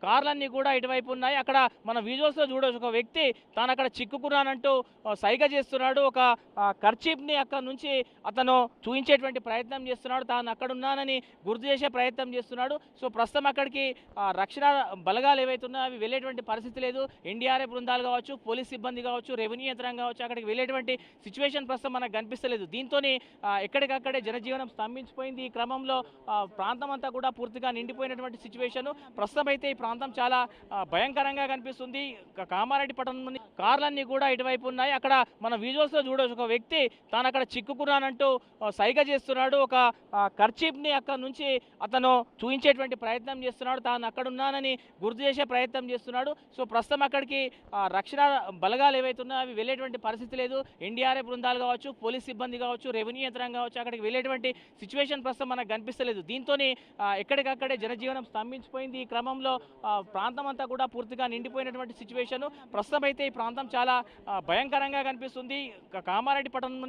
కార్లన్నీ కూడా ఇటువైపు ఉన్నాయి. అక్కడ మన విజువల్స్‌లో చూడొచ్చు. ఒక వ్యక్తి తాను అక్కడ చిక్కుకున్నానంటూ సైగ చేస్తున్నాడు. ఒక కర్చీఫ్‌ని అక్కడి నుంచి అతను చూయించేటువంటి ప్రయత్నం చేస్తున్నాడు. తాను అక్కడున్నానని గుర్తు చేసే ప్రయత్నం చేస్తున్నాడు. సో, ప్రస్తుతం అక్కడికి రక్షణ బలగాలు ఏవైతే ఉన్నాయో అవి వెళ్ళేటువంటి పరిస్థితి లేదు. ఎన్డీఆర్ఎఫ్ బృందాలు కావచ్చు, పోలీస్ సిబ్బంది కావచ్చు, రెవెన్యూ యంత్రాంగం కావచ్చు, అక్కడికి వెళ్ళేటువంటి సిచ్యువేషన్ ప్రస్తుతం మనకు కనిపిస్తలేదు. దీంతోని ఎక్కడికక్కడే జనజీవనం స్తంభించిపోయింది. ఈ క్రమంలో ప్రాంతం అంతా కూడా పూర్తిగా నిండిపోయినటువంటి సిచ్యువేషన్. ప్రస్తుతం అయితే ఈ ప్రాంతం చాలా భయంకరంగా కనిపిస్తుంది. కామారెడ్డి పట్టణంలోని కార్లన్నీ కూడా ఇటువైపు ఉన్నాయి. అక్కడ మన విజువల్స్‌లో చూడొచ్చు. ఒక వ్యక్తి తాను అక్కడ చిక్కుకున్నానంటూ సైగ చేస్తున్నాడు. ఒక కర్చీఫ్‌ని అక్కడి నుంచి అతను చూయించేటువంటి ప్రయత్నం చేస్తున్నాడు. తాను అక్కడున్నానని గుర్తు చేసే ప్రయత్నం చేస్తున్నాడు. సో, ప్రస్తుతం అక్కడికి రక్షణ బలగాలు ఏవైతే ఉన్నాయో అవి వెళ్ళేటువంటి పరిస్థితి లేదు. ఎన్డీఆర్ఎఫ్ బృందాలు కావచ్చు, పోలీస్ సిబ్బంది కావచ్చు, రెవెన్యూ యంత్రాంగం కావచ్చు, అక్కడికి వెళ్ళేటువంటి సిచ్యువేషన్ ప్రస్తుతం మనకు కనిపిస్తలేదు. దీంతోని ఎక్కడికక్కడే జనజీవనం స్తంభించిపోయింది. ఈ క్రమంలో ప్రాంతం అంతా కూడా పూర్తిగా నిండిపోయినటువంటి సిచ్యువేషన్. ప్రస్తుతం అయితే ఈ ప్రాంతం చాలా భయంకరంగా కనిపిస్తుంది. కామారెడ్డి పట్టణంలోని